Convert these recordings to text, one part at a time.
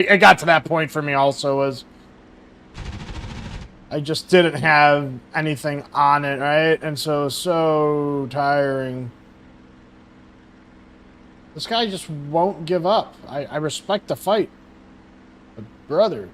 It got to that point for me also was I just didn't have anything on it, right? And so tiring. This guy just won't give up. I respect the fight. But brother.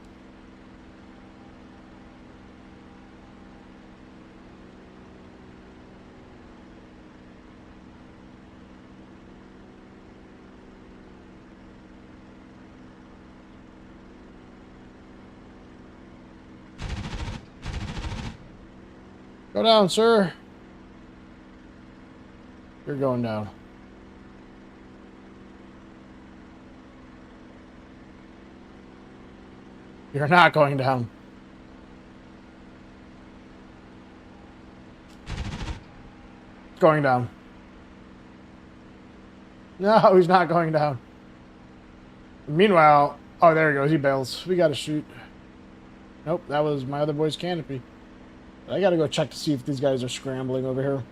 Go down, sir. You're going down. You're not going down. Going down. No, he's not going down. Meanwhile, oh, there he goes. He bails. We got to shoot. Nope, that was my other boy's canopy. I got to go check to see if these guys are scrambling over here.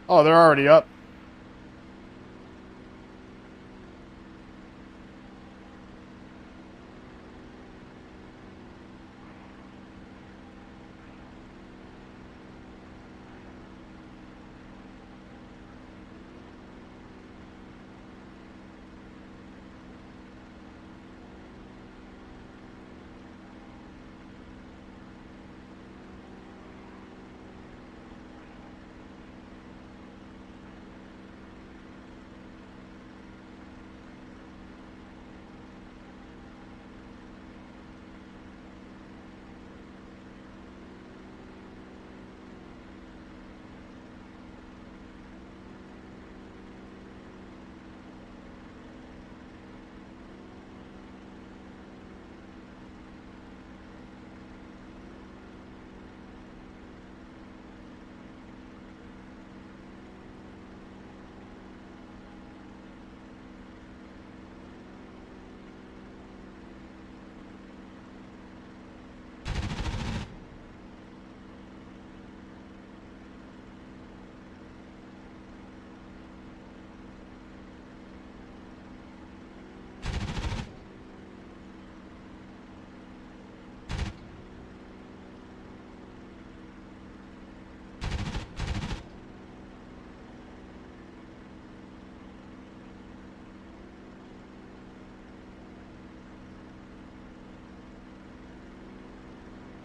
Oh, they're already up.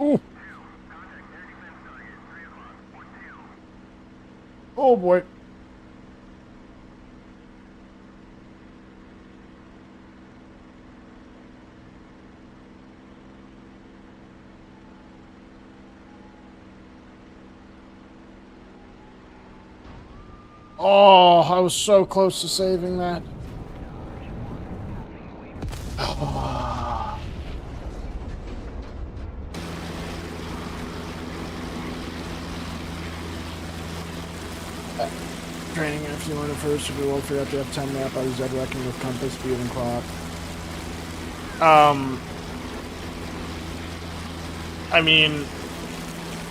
Ooh. Oh boy. Oh, I was so close to saving that. Training if you learn it first, if you will figure out the F10 map, I use that reckon with compass, speed, and clock. I mean,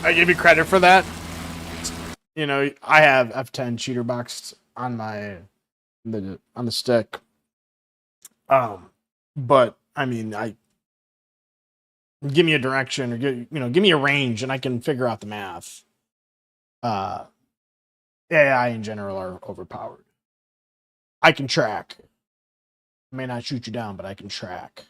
I give you credit for that. You know, I have F10 cheater boxed on on the stick. But I mean, I give me a direction or give me a range, and I can figure out the math. AI in general are overpowered. I can track. I may not shoot you down, but I can track.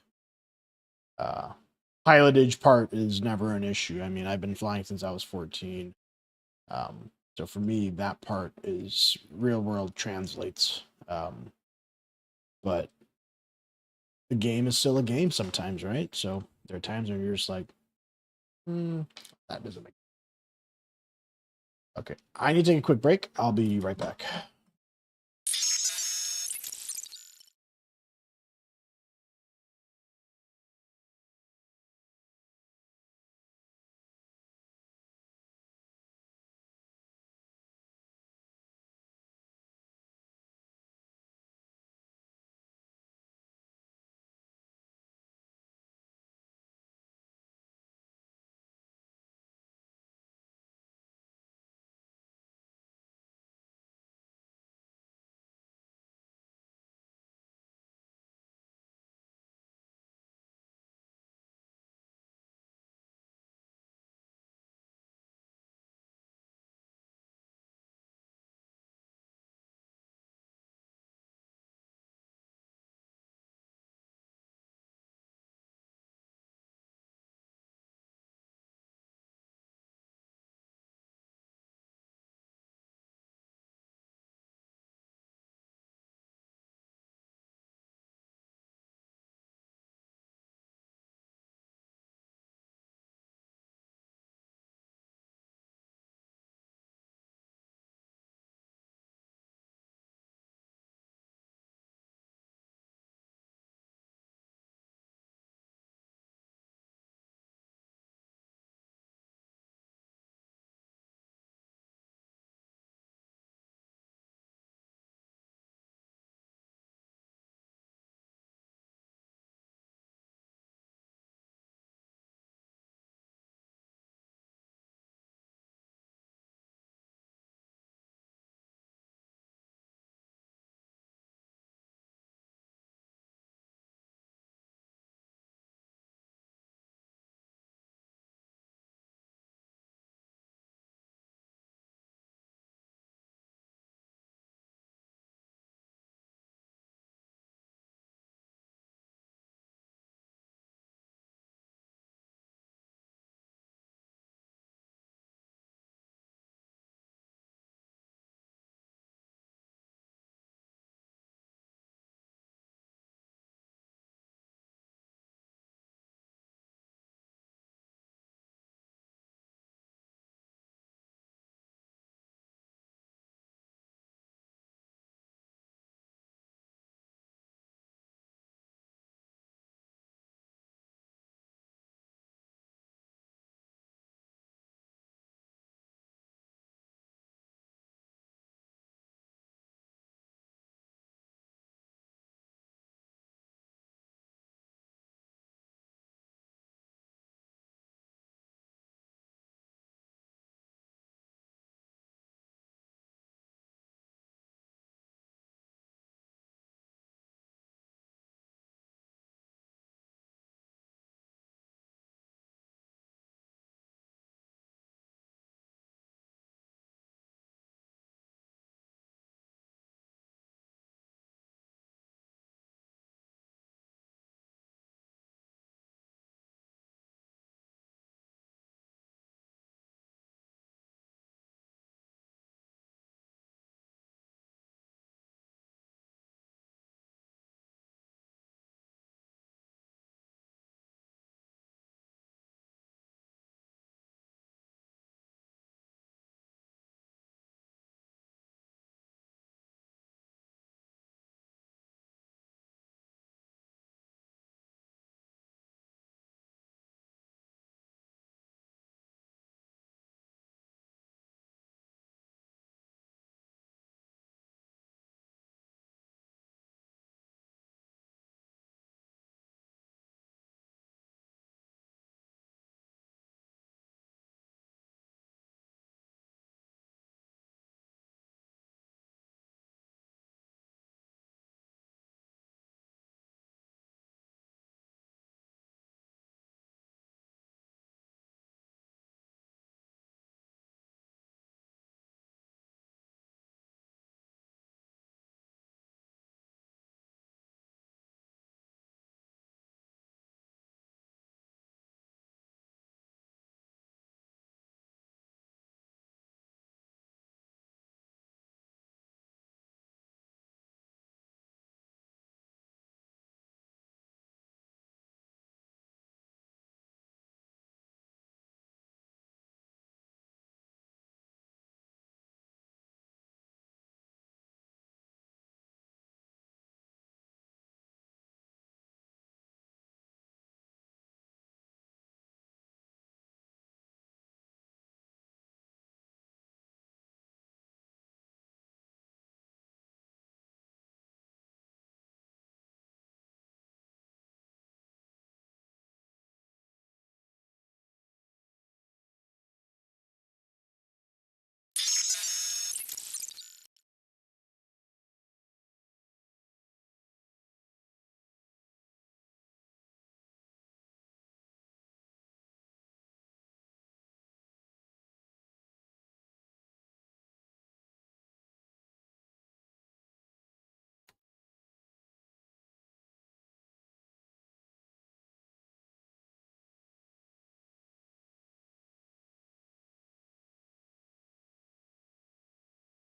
Pilotage part is never an issue. I mean, I've been flying since I was 14. So for me, that part is real world translates. But the game is still a game sometimes, right? So there are times when you're just like, that doesn't make. Okay, I need to take a quick break. I'll be right back.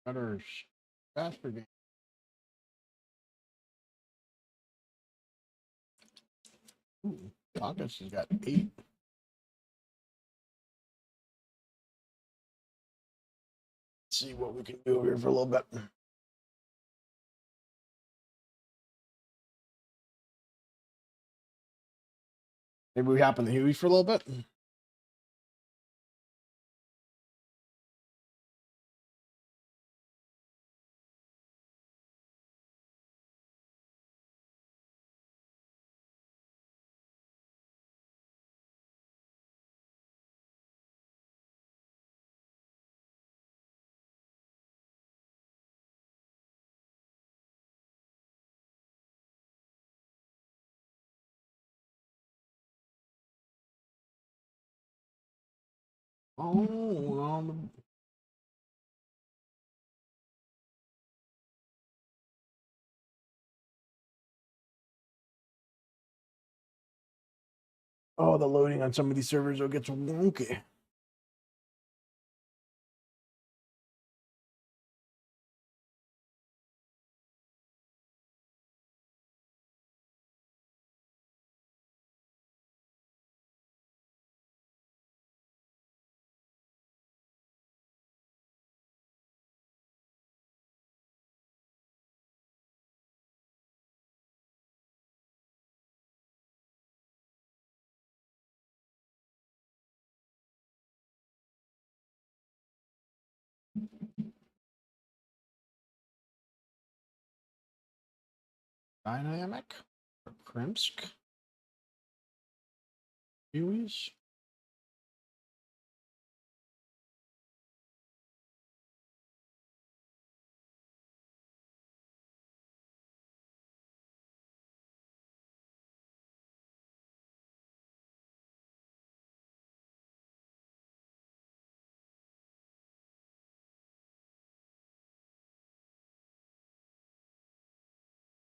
Better faster game. Ooh, August has got 8. See what we can do over here for a little bit. Maybe we hop in the Huey for a little bit. Oh, oh, the loading on some of these servers will get wonky. Dynamic, Krimsk, Hueys.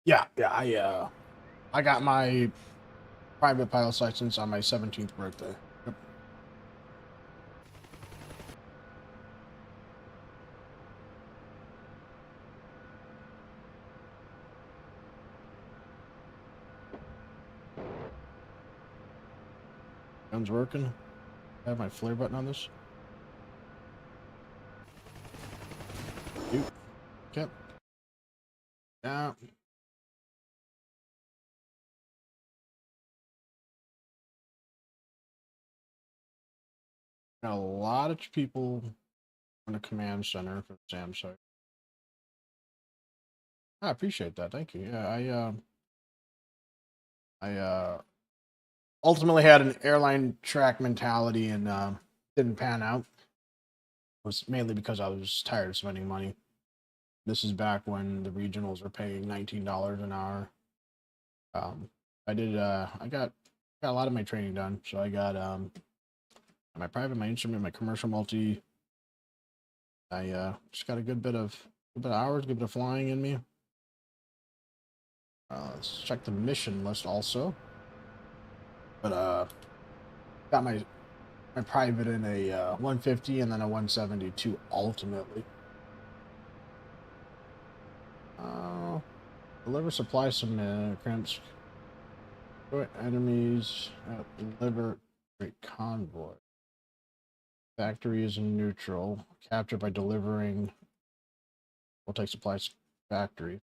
Yeah, I got my private pilot's license on my 17th birthday. Yep. Gun's working. I have my flare button on this. Okay. Yeah. Got a lot of people on the command center for the SAM site. I appreciate that. Thank you. Yeah, I ultimately had an airline track mentality and didn't pan out. It was mainly because I was tired of spending money. This is back when the regionals were paying $19 an hour. I got a lot of my training done. So I got my private, my instrument, my commercial multi. I just got a good bit of hours, good bit of flying in me. Let's check the mission list also. But got my private in a 150 and then a 172 ultimately. Deliver supply some crimps. Enemies deliver great convoy. Factory is in neutral. Capture by delivering. We'll take supplies factory.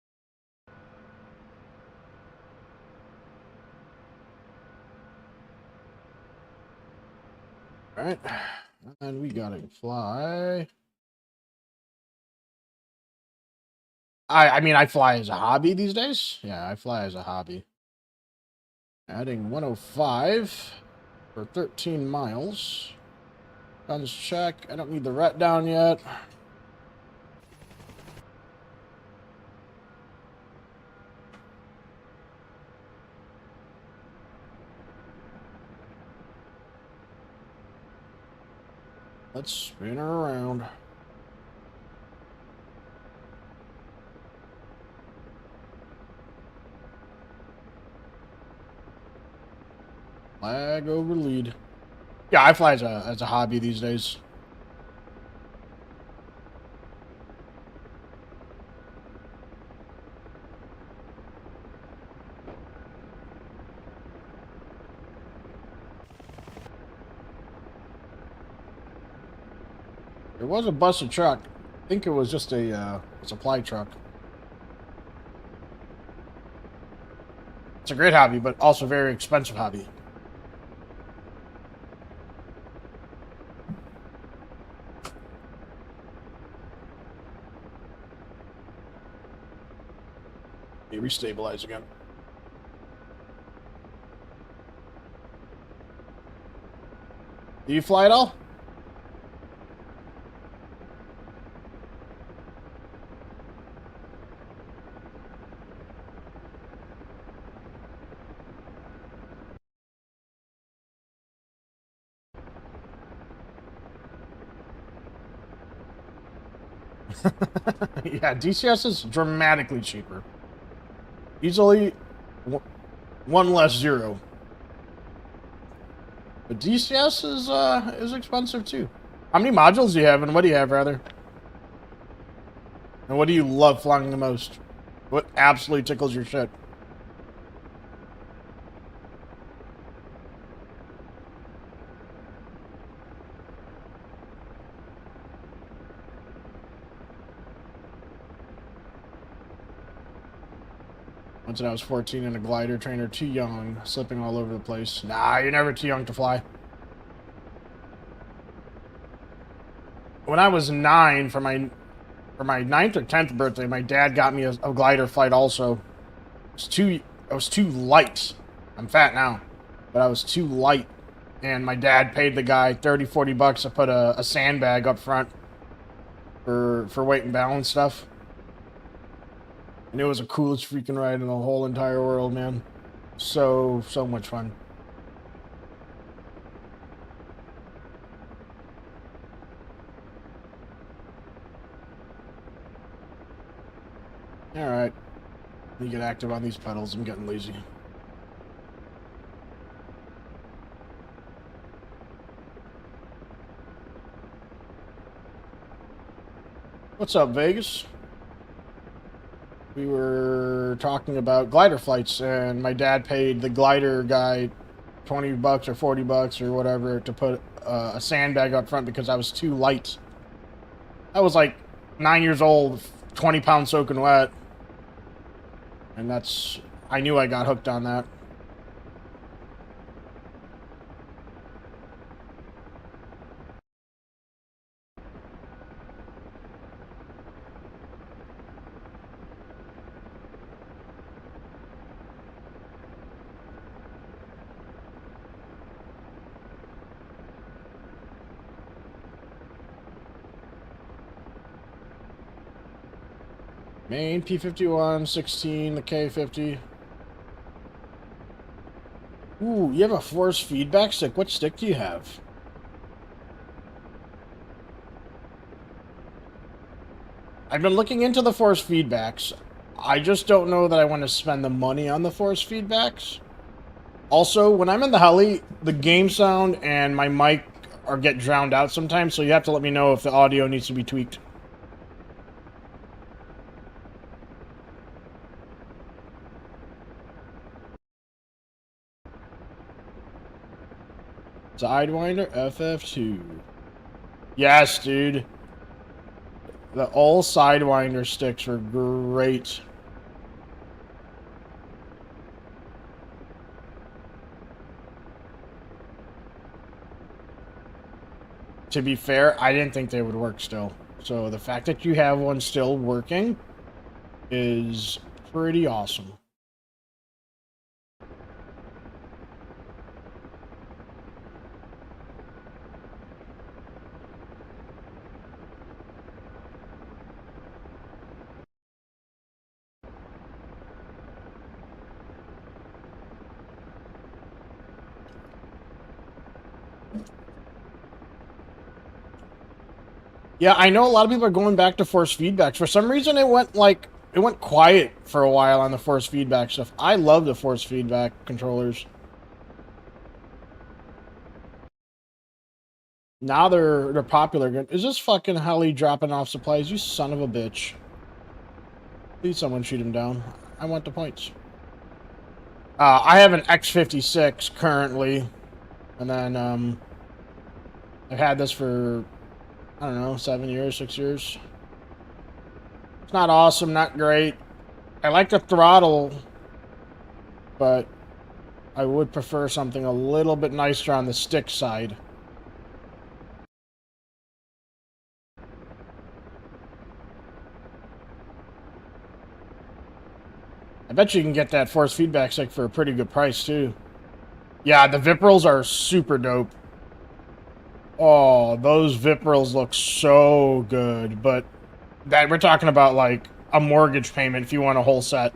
All right, and we gotta fly. I mean, I fly as a hobby these days. Yeah, I fly as a hobby. Adding 105 for 13 miles. Guns check. I don't need the ret down yet. Let's spin her around. Flag over lead. Yeah, I fly as a hobby these days. There was a busted truck. I think it was just a supply truck. It's a great hobby, but also a very expensive hobby. Restabilize again. Do you fly at all? Yeah, DCS is dramatically cheaper. Easily one less zero. But DCS is expensive too. How many modules do you have, and what do you have, rather? And what do you love flying the most? What absolutely tickles your shit? Once I was 14 in a glider trainer, too young, slipping all over the place. Nah, you're never too young to fly. When I was 9, for my 9th or 10th birthday, my dad got me a glider flight also. I was too light. I'm fat now, but I was too light. And my dad paid the guy 30, 40 bucks to put a sandbag up front for weight and balance stuff. And it was the coolest freaking ride in the whole entire world, man. So much fun. Alright. Let me get active on these pedals. I'm getting lazy. What's up, Vegas? We were talking about glider flights, and my dad paid the glider guy 20 bucks or 40 bucks or whatever to put a sandbag up front because I was too light. I was like 9 years old, 20 pounds soaking wet. And I knew I got hooked on that. Main P51, 16, the K50. Ooh, you have a force feedback stick. What stick do you have? I've been looking into the force feedbacks. I just don't know that I want to spend the money on the force feedbacks. Also, when I'm in the heli, the game sound and my mic get drowned out sometimes, so you have to let me know if the audio needs to be tweaked. Sidewinder FF2. Yes, dude. The all Sidewinder sticks were great. To be fair, I didn't think they would work still. So the fact that you have one still working is pretty awesome. Yeah, I know a lot of people are going back to force feedbacks. For some reason, it went quiet for a while on the force feedback stuff. I love the force feedback controllers. Now they're popular. Is this fucking heli dropping off supplies? You son of a bitch. Please someone shoot him down. I want the points. I have an X56 currently. And then, I've had this for I don't know, 7 years, 6 years. It's not awesome, not great. I like the throttle, but I would prefer something a little bit nicer on the stick side. I bet you can get that force feedback stick for a pretty good price, too. Yeah, the Viprals are super dope. Oh, those Viprals look so good, but that we're talking about like a mortgage payment if you want a whole set.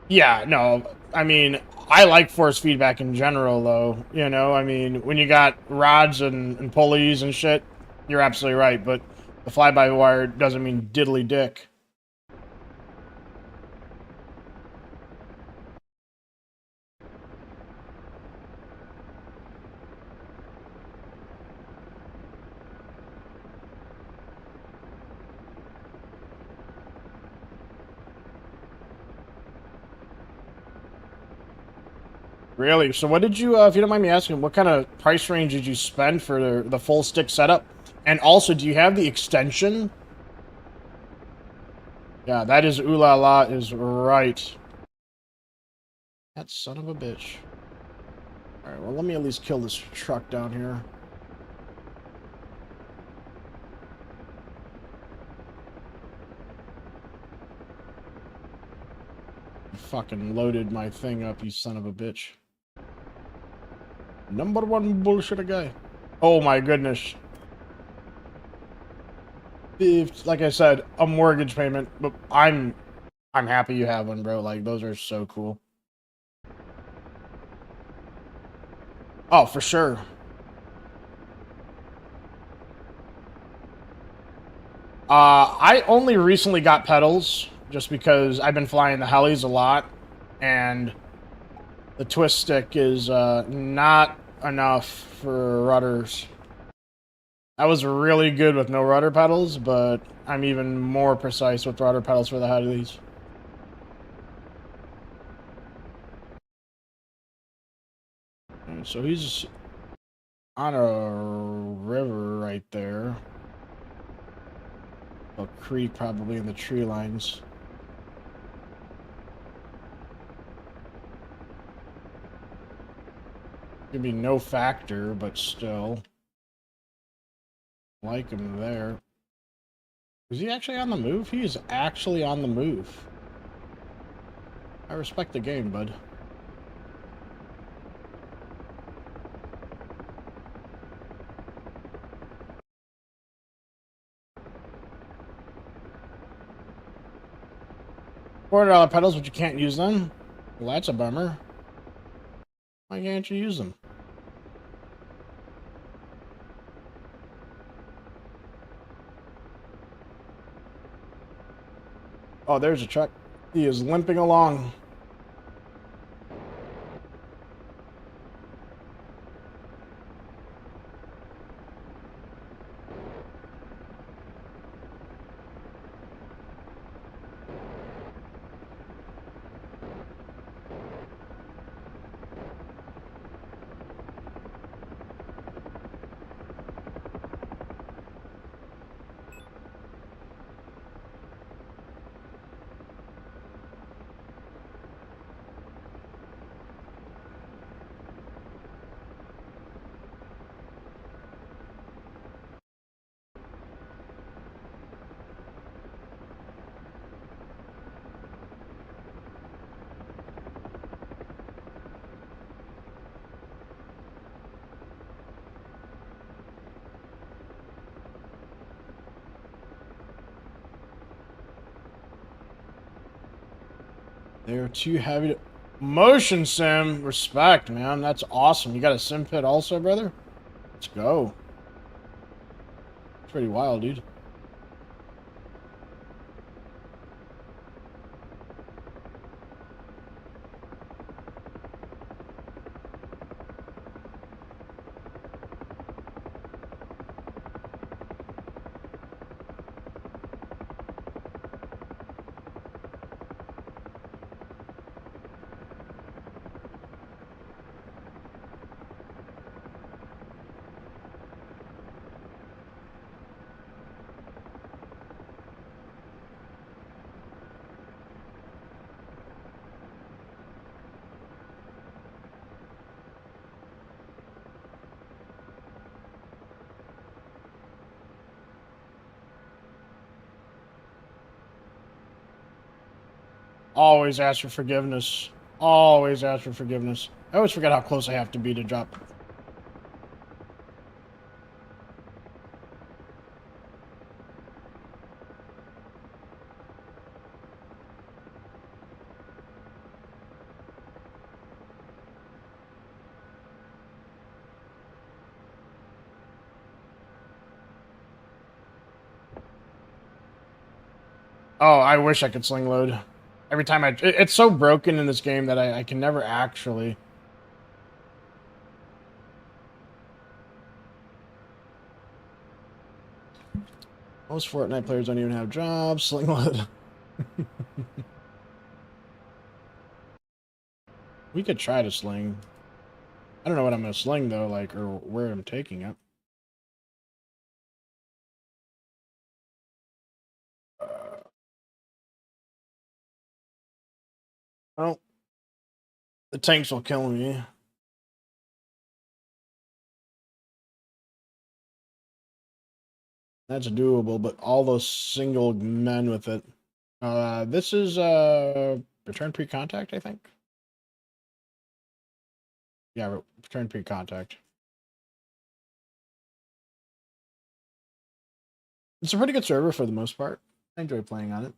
Yeah, no, I mean, I like force feedback in general, though. You know, I mean, when you got rods and pulleys and shit, you're absolutely right, but the fly-by-wire doesn't mean diddly dick. Really? So what did you, if you don't mind me asking, what kind of price range did you spend for the full stick setup? And also, do you have the extension? Yeah, that is ooh la la is right. That son of a bitch. Alright, well, let me at least kill this truck down here. Fucking loaded my thing up, you son of a bitch. Number one bullshit guy. Oh my goodness. If, like I said, a mortgage payment, but I'm happy you have one, bro. Like, those are so cool. Oh, for sure. I only recently got pedals just because I've been flying the helis a lot, and the twist stick is not enough for rudders. I was really good with no rudder pedals, but I'm even more precise with rudder pedals for the helis. And so he's on a river right there. A creek probably in the tree lines. Could be no factor, but still. Like him there. Is he actually on the move? He is actually on the move. I respect the game, bud. $400 pedals, but you can't use them? Well, that's a bummer. Why can't you use them? Oh, there's a truck. He is limping along. They're too heavy to... Motion sim! Respect, man. That's awesome. You got a sim pit also, brother? Let's go. It's pretty wild, dude. Always ask for forgiveness. Always ask for forgiveness. I always forget how close I have to be to drop. Oh, I wish I could sling load. Every time it's so broken in this game that I can never actually. Most Fortnite players don't even have jobs. Sling load. We could try to sling. I don't know what I'm gonna sling though, like, or where I'm taking it. Well, the tanks will kill me. That's doable, but all those single men with it. This is return pre-contact, I think. Yeah, return pre-contact. It's a pretty good server for the most part. I enjoy playing on it.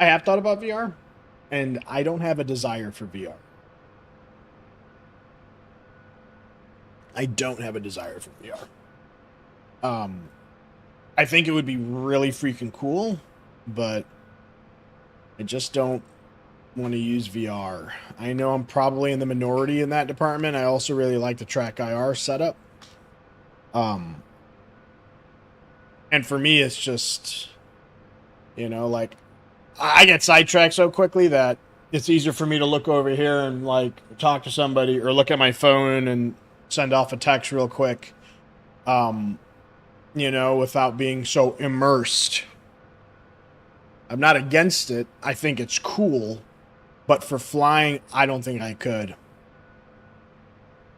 I have thought about VR, and I don't have a desire for VR. I don't have a desire for VR. I think it would be really freaking cool, but I just don't want to use VR. I know I'm probably in the minority in that department. I also really like the track IR setup. And for me, it's just, like, I get sidetracked so quickly that it's easier for me to look over here and, like, talk to somebody or look at my phone and send off a text real quick, without being so immersed. I'm not against it. I think it's cool. But for flying, I don't think I could.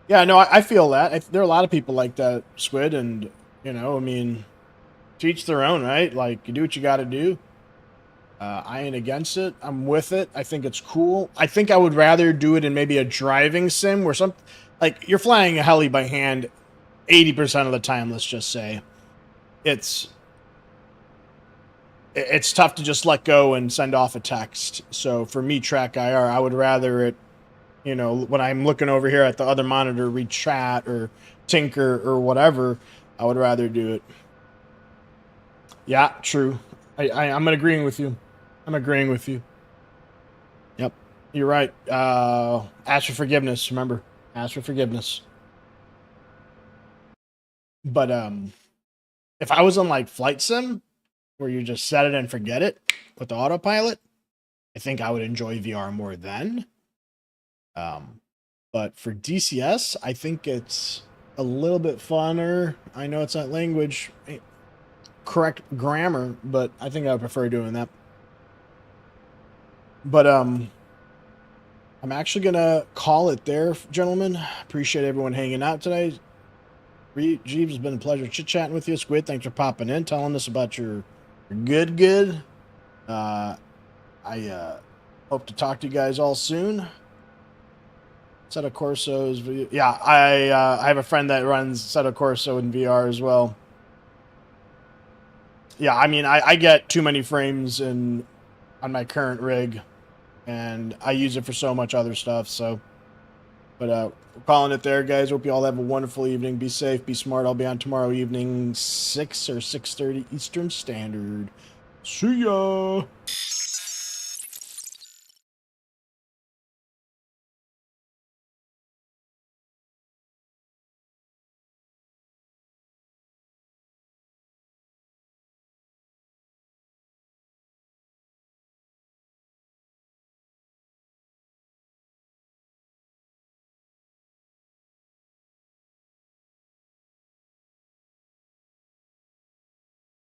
Yeah, no, I feel that. There are a lot of people like that, Squid, and, to each their own, right? Like, you do what you got to do. I ain't against it. I'm with it. I think it's cool. I think I would rather do it in maybe a driving sim where like, you're flying a heli by hand 80% of the time, let's just say. It's tough to just let go and send off a text. So for me, track IR, I would rather it, when I'm looking over here at the other monitor, read chat or tinker or whatever, I would rather do it. Yeah, true. I'm agreeing with you. I'm agreeing with you. Yep, you're right. Ask for forgiveness. Remember, ask for forgiveness. But if I was on like flight sim, where you just set it and forget it with the autopilot, I think I would enjoy VR more then. But for DCS, I think it's a little bit funner. I know it's not language, correct grammar, but I think I would prefer doing that. But I'm actually gonna call it there, gentlemen. Appreciate everyone hanging out today. Jeeves, has been a pleasure chit-chatting with you. Squid, thanks for popping in, telling us about your good. I hope to talk to you guys all soon. Assetto Corso's video. Yeah, I have a friend that runs Assetto Corso in VR as well. Yeah, I mean, I get too many frames on my current rig, and I use it for so much other stuff, so. But we're calling it there, guys. Hope you all have a wonderful evening. Be safe, be smart. I'll be on tomorrow evening, 6 or 6:30 Eastern Standard. See ya!